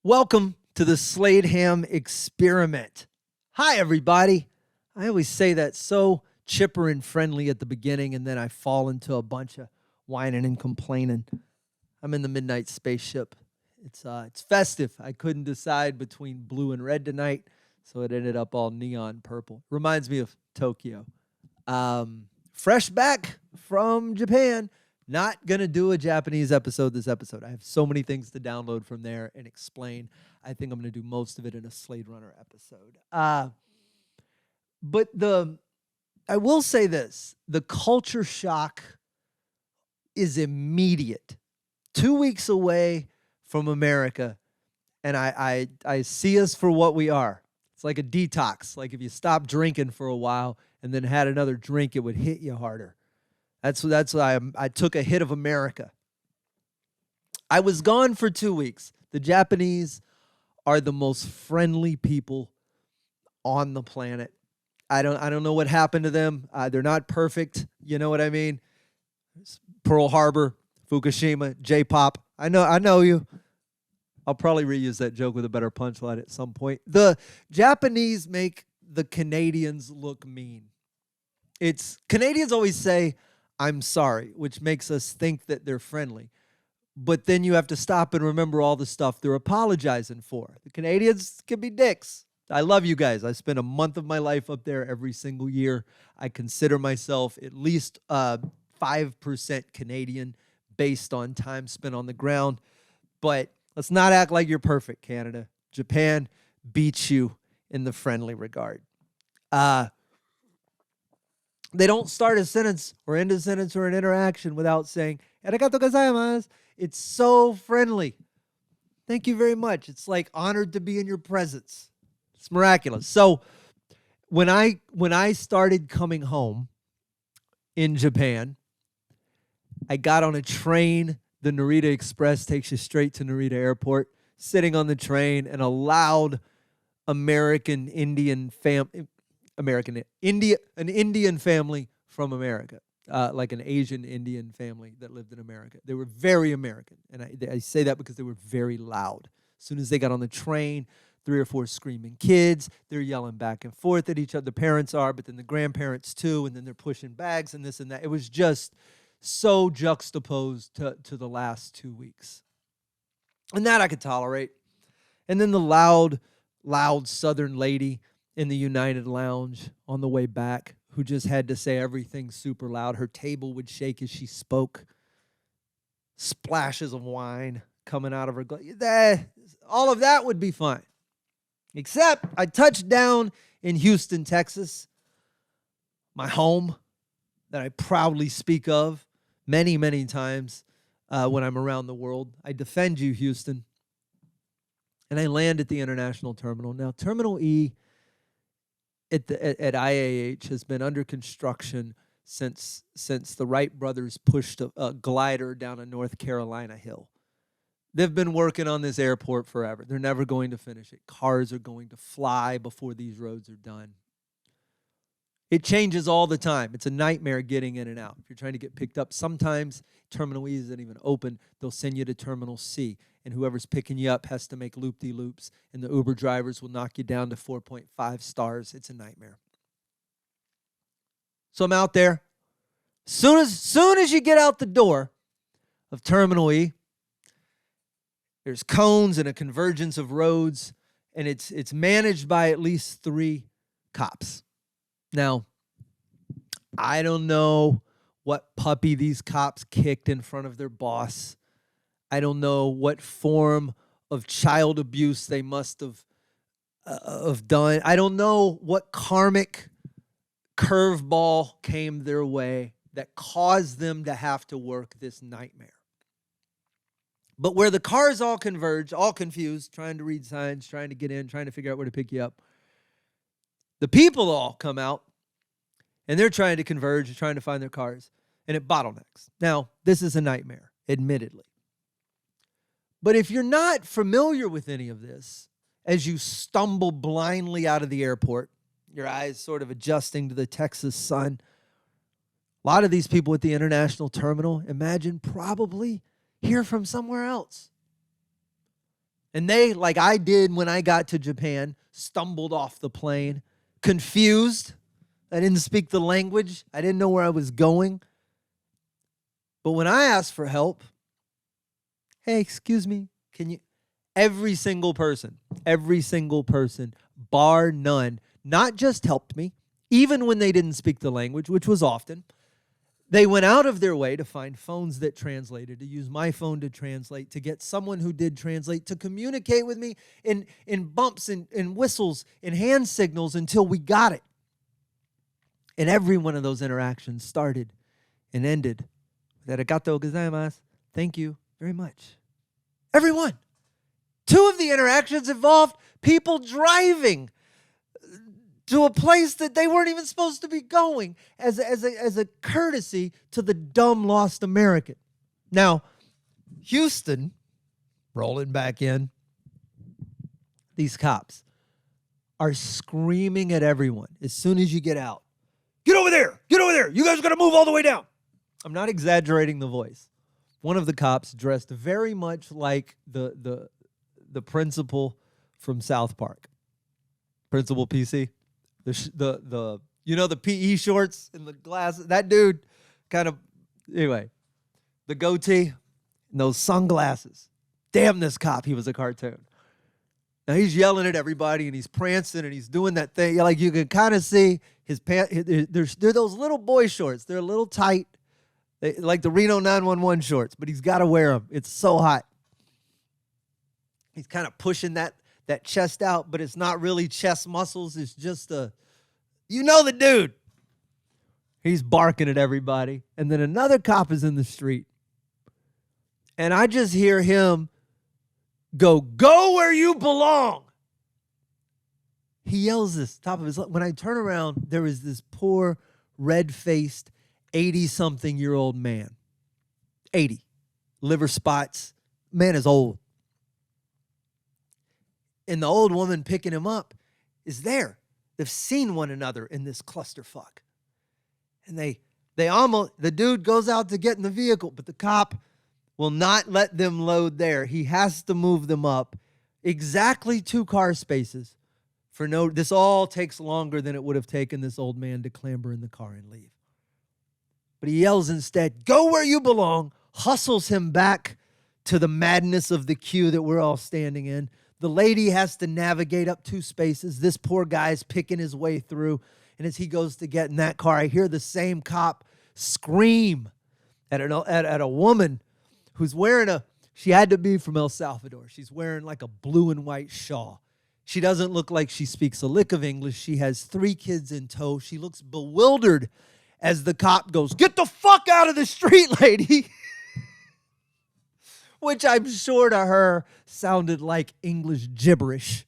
Welcome to the Slade Ham Experiment. Hi, everybody. I always say that so chipper and friendly at the beginning, and then I fall into a bunch of whining and complaining. I'm in the Midnight Spaceship. It's festive. I couldn't decide between blue and red tonight, so it ended up all neon purple. Reminds me of Tokyo. Fresh back from Japan. Not going to do a Japanese episode this episode. I have so many things to download from there and explain. I think I'm going to do most of it in a Slade Runner episode. I will say this. The culture shock is immediate. 2 weeks away from America, and I see us for what we are. It's like a detox. Like if you stop drinking for a while and then had another drink, it would hit you harder. That's why I took a hit of America. I was gone for 2 weeks. The Japanese are the most friendly people on the planet. I don't know what happened to them. They're not perfect. You know what I mean? Pearl Harbor, Fukushima, J-pop. I know you. I'll probably reuse that joke with a better punchline at some point. The Japanese make the Canadians look mean. Canadians always say, "I'm sorry," which makes us think that they're friendly. But then you have to stop and remember all the stuff they're apologizing for. The Canadians can be dicks. I love you guys. I spend a month of my life up there every single year. I consider myself at least 5% Canadian based on time spent on the ground. But let's not act like you're perfect, Canada. Japan beats you in the friendly regard. They don't start a sentence or end a sentence or an interaction without saying, "Arigatou gozaimasu." It's so friendly. Thank you very much. It's like honored to be in your presence. It's miraculous. So when I started coming home in Japan, I got on a train. The Narita Express takes you straight to Narita Airport. Sitting on the train, and a loud an Indian family from America, like an Asian Indian family that lived in America. They were very American, and I say that because they were very loud. As soon as they got on the train, 3 or 4 screaming kids, they're yelling back and forth at each other. The parents are, but then the grandparents too, and then they're pushing bags and this and that. It was just so juxtaposed to the last 2 weeks. And that I could tolerate. And then the loud Southern lady in the United Lounge on the way back who just had to say everything super loud. Her table would shake as she spoke. Splashes of wine coming out of her glass. All of that would be fine. Except I touched down in Houston, Texas, my home that I proudly speak of many, many times when I'm around the world. I defend you, Houston. And I land at the international terminal. Now, Terminal E at IAH has been under construction since the Wright brothers pushed a glider down a North Carolina hill. They've been working on this airport forever. They're never going to finish it. Cars are going to fly before these roads are done. It changes all the time. It's a nightmare getting in and out. If you're trying to get picked up, sometimes Terminal E isn't even open. They'll send you to Terminal C, and whoever's picking you up has to make loop-de-loops, and the Uber drivers will knock you down to 4.5 stars. It's a nightmare. So I'm out there. Soon as you get out the door of Terminal E, there's cones and a convergence of roads, and it's managed by at least 3 cops. Now, I don't know what puppy these cops kicked in front of their boss. I don't know what form of child abuse they must have done. I don't know what karmic curveball came their way that caused them to have to work this nightmare. But where the cars all converge, all confused, trying to read signs, trying to get in, trying to figure out where to pick you up, the people all come out, and they're trying to converge, trying to find their cars, and it bottlenecks. Now, this is a nightmare, admittedly. But if you're not familiar with any of this, as you stumble blindly out of the airport, your eyes sort of adjusting to the Texas sun, a lot of these people at the international terminal, imagine, probably hear from somewhere else. And they, like I did when I got to Japan, stumbled off the plane, confused. I didn't speak the language. I didn't know where I was going. But when I asked for help, hey, excuse me, can you? Every single person, bar none, not just helped me, even when they didn't speak the language, which was often. They went out of their way to find phones that translated, to use my phone to translate, to get someone who did translate, to communicate with me in bumps and whistles and hand signals until we got it. And every one of those interactions started and ended with arigatou gozaimasu. Thank you very much. Everyone. 2 of the interactions involved people driving to a place that they weren't even supposed to be going as a courtesy to the dumb lost American. Now, Houston, rolling back in, these cops are screaming at everyone as soon as you get out. Get over there! Get over there! You guys are going to move all the way down. I'm not exaggerating the voice. One of the cops dressed very much like the principal from South Park. Principal PC. The the PE shorts and the glasses. That dude kind of, anyway, the goatee and those sunglasses. Damn this cop, he was a cartoon. Now he's yelling at everybody and he's prancing and he's doing that thing. Like you can kind of see his pants. They're those little boy shorts. They're a little tight. Like the Reno 911 shorts, but he's got to wear them. It's so hot. He's kind of pushing that chest out, but it's not really chest muscles. It's just the dude. He's barking at everybody. And then another cop is in the street. And I just hear him go where you belong. He yells this top of his lungs. When I turn around, there is this poor, red-faced, 80-something-year-old man. 80. Liver spots. Man is old. And the old woman picking him up is there. They've seen one another in this clusterfuck. And the dude goes out to get in the vehicle, but the cop will not let them load there. He has to move them up exactly 2 car spaces. This all takes longer than it would have taken this old man to clamber in the car and leave. But he yells instead, go where you belong, hustles him back to the madness of the queue that we're all standing in. The lady has to navigate up 2 spaces. This poor guy's picking his way through. And as he goes to get in that car, I hear the same cop scream at a woman who's wearing she had to be from El Salvador. She's wearing like a blue and white shawl. She doesn't look like she speaks a lick of English. She has 3 kids in tow. She looks bewildered as the cop goes, get the fuck out of the street, lady. Which I'm sure to her sounded like English gibberish.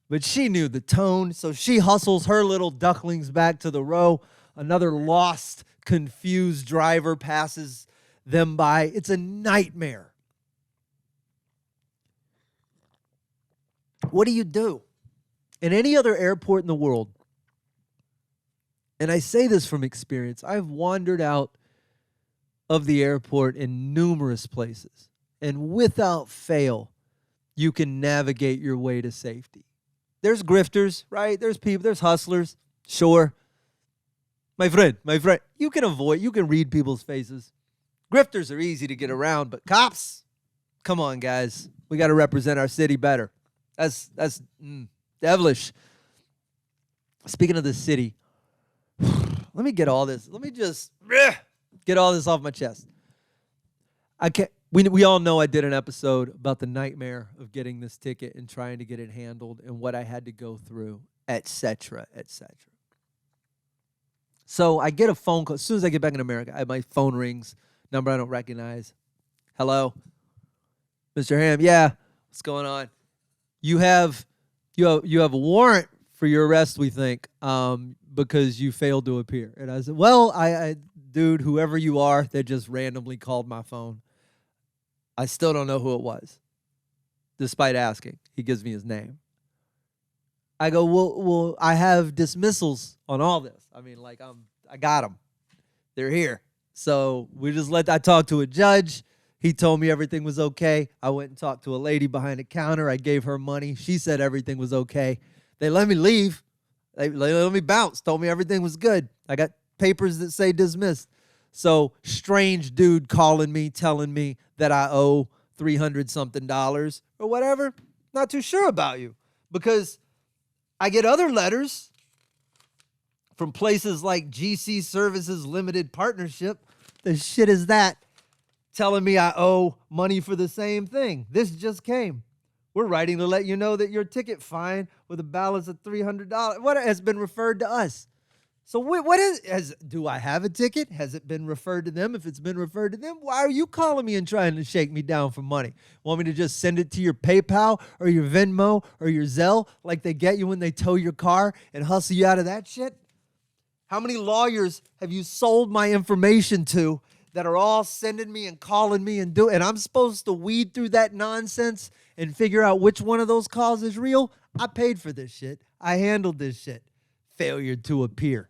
But she knew the tone, so she hustles her little ducklings back to the row. Another lost, confused driver passes them by. It's a nightmare. What do you do? In any other airport in the world, and I say this from experience, I've wandered out of the airport in numerous places, and without fail, you can navigate your way to safety. There's grifters, right? There's people, there's hustlers, sure. My friend, you can read people's faces. Grifters are easy to get around, but cops, come on, guys. We got to represent our city better. That's devilish. Speaking of the city, let me get all this. Let me just get all this off my chest. We all know I did an episode about the nightmare of getting this ticket and trying to get it handled and what I had to go through, etc., etc. So I get a phone call. As soon as I get back in America, my phone rings. Number I don't recognize. Hello? Mr. Ham, yeah. What's going on? You have a warrant for your arrest, we think, because you failed to appear. And I said, well, dude, whoever you are that just randomly called my phone, I still don't know who it was, despite asking. He gives me his name. I go, well, I have dismissals on all this. I mean, I got them. They're here. So I talked to a judge. He told me everything was okay. I went and talked to a lady behind the counter. I gave her money. She said everything was okay. They let me leave. They let me bounce. Told me everything was good. I got papers that say dismissed. So strange dude calling me, telling me that I owe $300-something or whatever. Not too sure about you, because I get other letters from places like GC Services Limited Partnership. The shit is that? Telling me I owe money for the same thing. This just came. We're writing to let you know that your ticket fine with a balance of $300 what has been referred to us. So do I have a ticket? Has it been referred to them? If it's been referred to them, why are you calling me and trying to shake me down for money? Want me to just send it to your PayPal or your Venmo or your Zelle like they get you when they tow your car and hustle you out of that shit? How many lawyers have you sold my information to that are all sending me and calling me and I'm supposed to weed through that nonsense and figure out which one of those calls is real? I paid for this shit. I handled this shit. Failure to appear.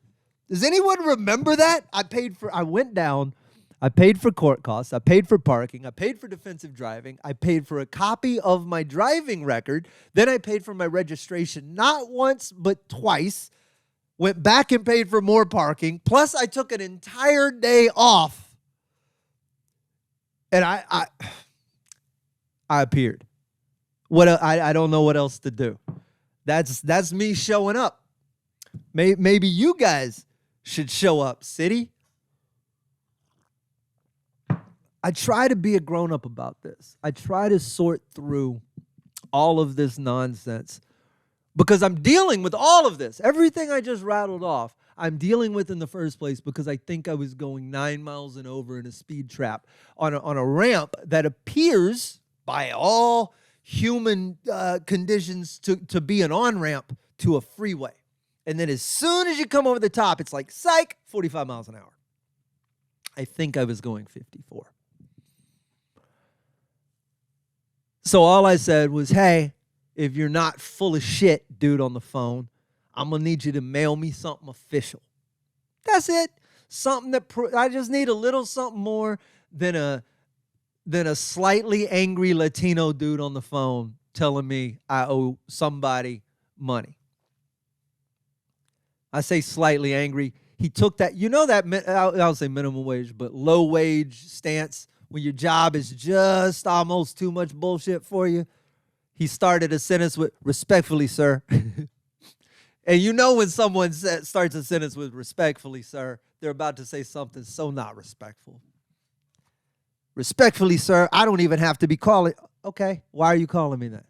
Does anyone remember that? I went down, I paid for court costs, I paid for parking, I paid for defensive driving, I paid for a copy of my driving record, then I paid for my registration, not once, but twice, went back and paid for more parking, plus I took an entire day off, and I appeared. I don't know what else to do. That's me showing up. Maybe you guys should show up, city. I try to be a grown-up about this. I try to sort through all of this nonsense because I'm dealing with all of this. Everything I just rattled off, I'm dealing with in the first place because I think I was going 9 miles and over in a speed trap on a ramp that appears by all human conditions to be an on-ramp to a freeway. And then as soon as you come over the top, it's like, psych, 45 miles an hour. I think I was going 54. So all I said was, hey, if you're not full of shit, dude on the phone, I'm going to need you to mail me something official. That's it. Something that I just need a little something more than a slightly angry Latino dude on the phone telling me I owe somebody money. I say slightly angry. He took that, I'll say minimum wage, but low wage stance when your job is just almost too much bullshit for you. He started a sentence with, respectfully, sir. And you know when someone starts a sentence with respectfully, sir, they're about to say something so not respectful. Respectfully, sir, I don't even have to be calling. Okay, why are you calling me that?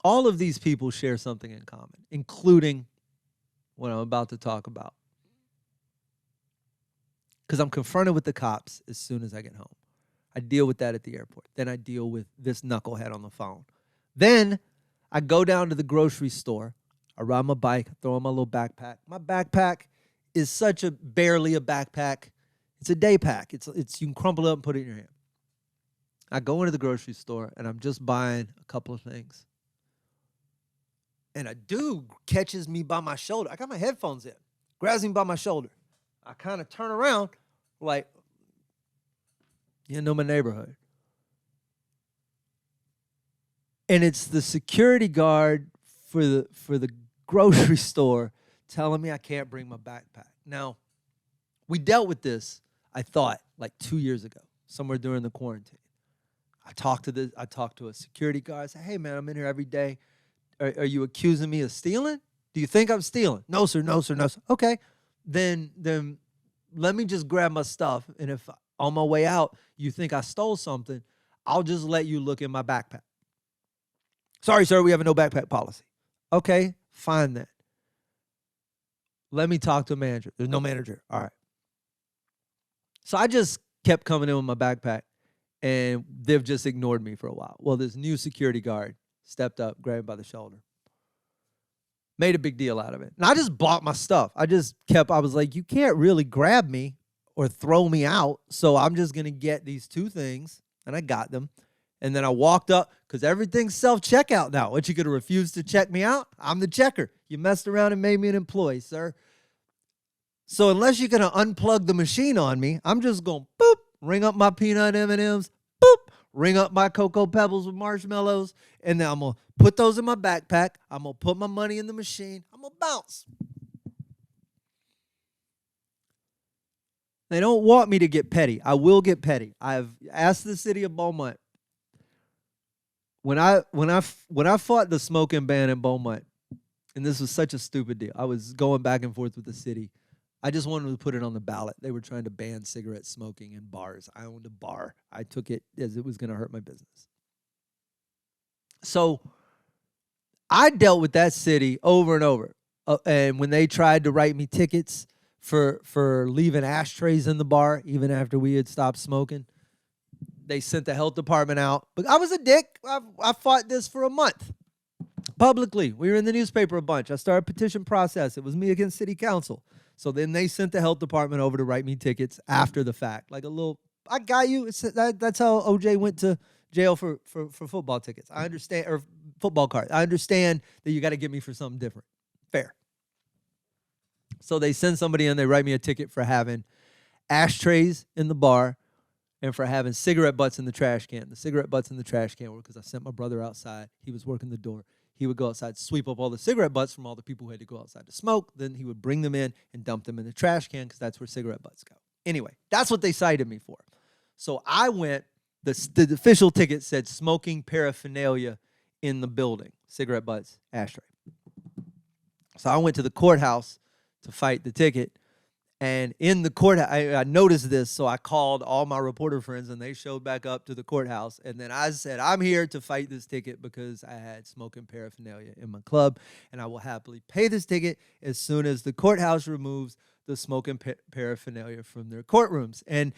All of these people share something in common, including what I'm about to talk about. Because I'm confronted with the cops as soon as I get home. I deal with that at the airport. Then I deal with this knucklehead on the phone. Then I go down to the grocery store. I ride my bike, throw on my little backpack. My backpack is barely a backpack. It's a day pack. It's you can crumple it up and put it in your hand. I go into the grocery store and I'm just buying a couple of things. And a dude catches me by my shoulder. I got my headphones in. Grabs me by my shoulder. I kind of turn around like, you know my neighborhood. And it's the security guard for the grocery store telling me I can't bring my backpack. Now, we dealt with this, I thought, like 2 years ago, somewhere during the quarantine. I talked to a security guard. I said, hey, man, I'm in here every day. Are you accusing me of stealing? Do you think I'm stealing? No, sir, no, sir, no, sir. Okay, then let me just grab my stuff. And if on my way out you think I stole something, I'll just let you look in my backpack. Sorry, sir, we have a no backpack policy. Okay, fine then. Let me talk to a manager. There's no manager. All right. So I just kept coming in with my backpack, and they've just ignored me for a while. Well, this new security guard stepped up, grabbed me by the shoulder, made a big deal out of it. And I just bought my stuff. I was like, you can't really grab me or throw me out, so I'm just going to get these two things, and I got them. And then I walked up, because everything's self-checkout now. What, you going to refuse to check me out? I'm the checker. You messed around and made me an employee, sir. So unless you're going to unplug the machine on me, I'm just going to boop, ring up my peanut M&Ms, boop, ring up my Cocoa Pebbles with marshmallows, and then I'm going to put those in my backpack. I'm going to put my money in the machine. I'm going to bounce. They don't want me to get petty. I will get petty. I've asked the city of Beaumont. When I fought the smoking ban in Beaumont, and this was such a stupid deal. I was going back and forth with the city. I just wanted to put it on the ballot. They were trying to ban cigarette smoking in bars. I owned a bar. I took it as it was going to hurt my business. So I dealt with that city over and over. And when they tried to write me tickets for leaving ashtrays in the bar, even after we had stopped smoking, they sent the health department out. But I was a dick. I fought this for a month. Publicly. We were in the newspaper a bunch. I started a petition process. It was me against city council. So then they sent the health department over to write me tickets after the fact. Like a little, I got you. That's how OJ went to jail for football tickets. I understand, or football cards. I understand that you got to get me for something different. Fair. So they send somebody in, they write me a ticket for having ashtrays in the bar and for having cigarette butts in the trash can. The cigarette butts in the trash can were because I sent my brother outside. He was working the door. He would go outside, sweep up all the cigarette butts from all the people who had to go outside to smoke. Then he would bring them in and dump them in the trash can because that's where cigarette butts go. Anyway, that's what they cited me for. So I went, the official ticket said smoking paraphernalia in the building, cigarette butts, ashtray. So I went to the courthouse to fight the ticket. And in the courthouse, I noticed this, so I called all my reporter friends, and they showed back up to the courthouse. And then I said, I'm here to fight this ticket because I had smoking paraphernalia in my club, and I will happily pay this ticket as soon as the courthouse removes the smoking paraphernalia from their courtrooms. And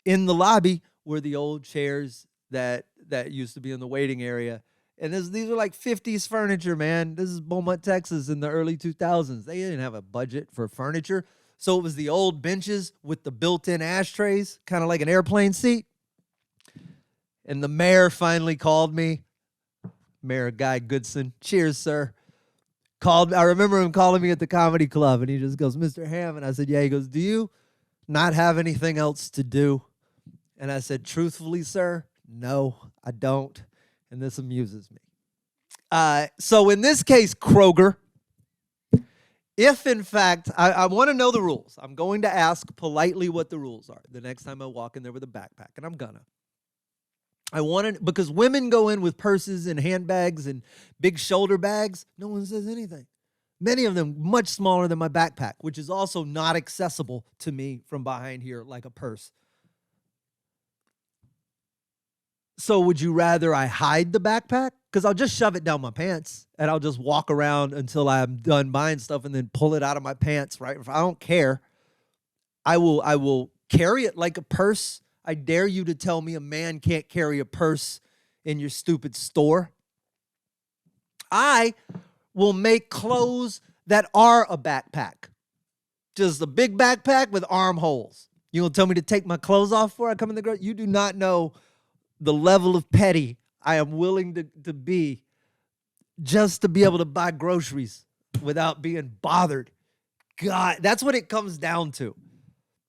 in the lobby were the old chairs that used to be in the waiting area. And these are like 50s furniture, man. This is Beaumont, Texas in the early 2000s. They didn't have a budget for furniture. So it was the old benches with the built-in ashtrays, kind of like an airplane seat. And the mayor finally called me. Mayor Guy Goodson. Cheers, sir. I remember him calling me at the comedy club, and he just goes, Mr. Hamm. And I said, yeah. He goes, do you not have anything else to do? And I said, truthfully, sir, no, I don't. And this amuses me. So in this case, Kroger, if, in fact, I want to know the rules. I'm going to ask politely what the rules are the next time I walk in there with a backpack, and I'm gonna. I want to, because women go in with purses and handbags and big shoulder bags. No one says anything. Many of them much smaller than my backpack, which is also not accessible to me from behind here like a purse. So would you rather I hide the backpack? Because I'll just shove it down my pants and I'll just walk around until I'm done buying stuff and then pull it out of my pants, right? If I don't care, I will carry it like a purse. I dare you to tell me a man can't carry a purse in your stupid store. I will make clothes that are a backpack. Just a big backpack with armholes. You gonna tell me to take my clothes off before I come in the garage? You do not know the level of petty I am willing to be just to be able to buy groceries without being bothered. God, that's what it comes down to.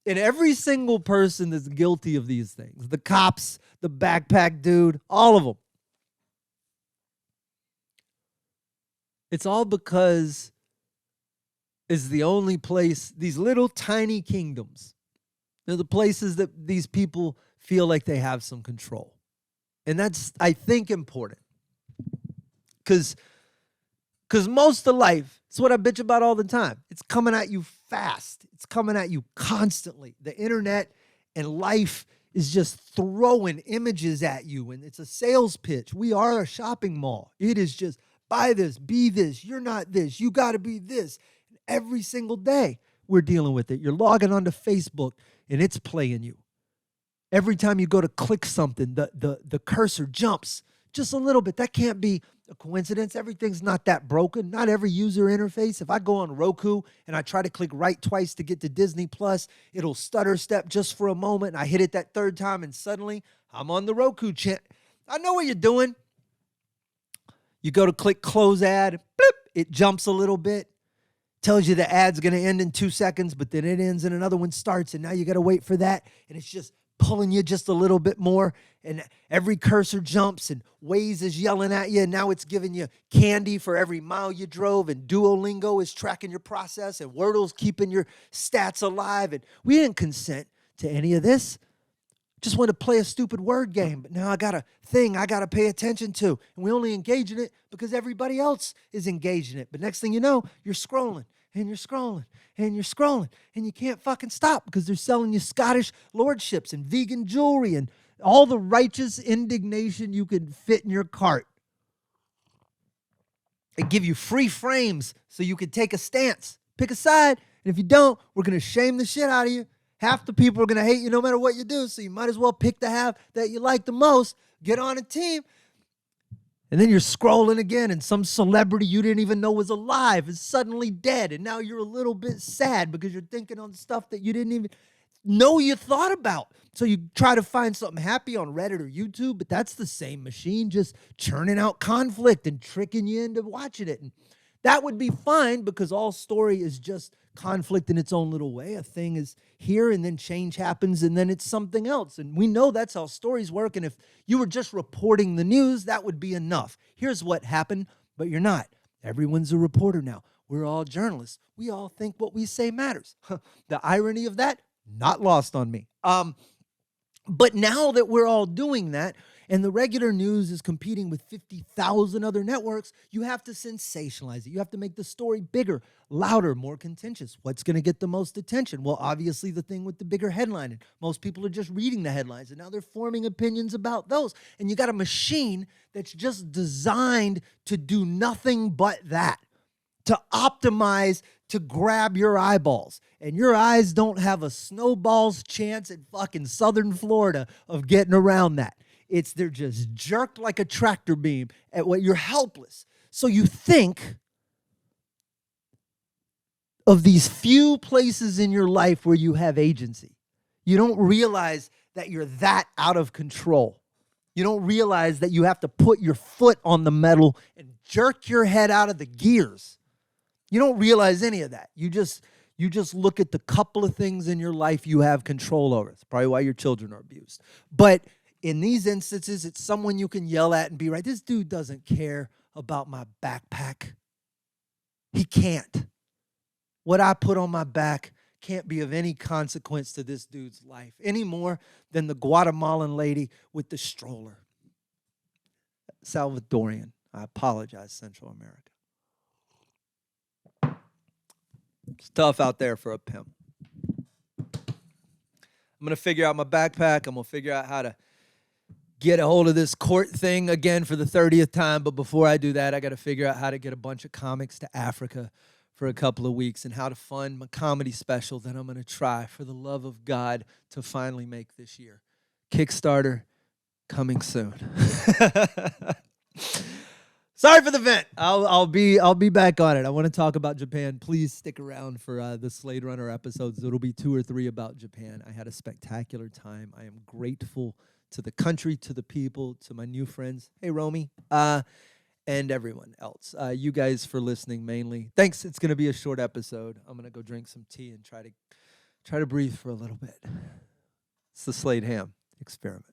And every single person that's guilty of these things, the cops, the backpack dude, all of them, it's all because it's the only place, these little tiny kingdoms, they're the places that these people feel like they have some control. And that's, I think, important. Because most of life, it's what I bitch about all the time. It's coming at you fast. It's coming at you constantly. The internet and life is just throwing images at you. And it's a sales pitch. We are a shopping mall. It is just buy this, be this. You're not this. You got to be this. And every single day we're dealing with it. You're logging onto Facebook and it's playing you. Every time you go to click something, the cursor jumps just a little bit. That can't be a coincidence. Everything's not that broken. Not every user interface. If I go on Roku and I try to click right twice to get to Disney Plus, it'll stutter step just for a moment. And I hit it that third time and suddenly I'm on the Roku channel. I know what you're doing. You go to click close ad, bloop, it jumps a little bit. Tells you the ad's going to end in 2 seconds, but then it ends and another one starts, and now you got to wait for that, and it's just pulling you just a little bit more, and every cursor jumps, and Waze is yelling at you, and now it's giving you candy for every mile you drove, and Duolingo is tracking your process, and Wordle's keeping your stats alive, and we didn't consent to any of this. Just want to play a stupid word game, but now I got a thing I got to pay attention to, and we only engage in it because everybody else is engaged in it. But next thing you know, you're scrolling, and you're scrolling, and you're scrolling, and you can't fucking stop because they're selling you Scottish lordships and vegan jewelry and all the righteous indignation you can fit in your cart. They give you free frames so you can take a stance, pick a side, and if you don't, we're going to shame the shit out of you. Half the people are going to hate you no matter what you do, so you might as well pick the half that you like the most, get on a team, and then you're scrolling again, and some celebrity you didn't even know was alive is suddenly dead, and now you're a little bit sad because you're thinking on stuff that you didn't even know you thought about. So you try to find something happy on Reddit or YouTube, but that's the same machine just churning out conflict and tricking you into watching it. And that would be fine because all story is just conflict in its own little way. A thing is here and then change happens and then it's something else. And we know that's how stories work. And if you were just reporting the news, that would be enough. Here's what happened, but you're not. Everyone's a reporter now. We're all journalists. We all think what we say matters. The irony of that, not lost on me. But now that we're all doing that, and the regular news is competing with 50,000 other networks, you have to sensationalize it. You have to make the story bigger, louder, more contentious. What's going to get the most attention? Well, obviously the thing with the bigger headline. And most people are just reading the headlines, and now they're forming opinions about those. And you got a machine that's just designed to do nothing but that, to optimize, to grab your eyeballs. And your eyes don't have a snowball's chance in fucking southern Florida of getting around that. They're just jerked like a tractor beam at what you're helpless. So you think of these few places in your life where you have agency. You don't realize that you're that out of control. You don't realize that you have to put your foot on the metal and jerk your head out of the gears. You don't realize any of that. You just look at the couple of things in your life you have control over. It's probably why your children are abused. But in these instances, it's someone you can yell at and be right. This dude doesn't care about my backpack. He can't. What I put on my back can't be of any consequence to this dude's life any more than the Guatemalan lady with the stroller. Salvadorian. I apologize, Central America. It's tough out there for a pimp. I'm going to figure out my backpack. I'm going to figure out how to get a hold of this court thing again for the 30th time. But before I do that, I got to figure out how to get a bunch of comics to Africa for a couple of weeks and how to fund my comedy special that I'm going to try, for the love of God, to finally make this year. Kickstarter coming soon. Sorry for the vent. I'll be back on it. I want to talk about Japan. Please stick around for the Slade Runner episodes. It'll be 2 or 3 about Japan. I had a spectacular time. I am grateful to the country, to the people, to my new friends. Hey, Romy. And everyone else. You guys for listening mainly. Thanks. It's going to be a short episode. I'm going to go drink some tea and try to breathe for a little bit. It's the Slade Ham experiment.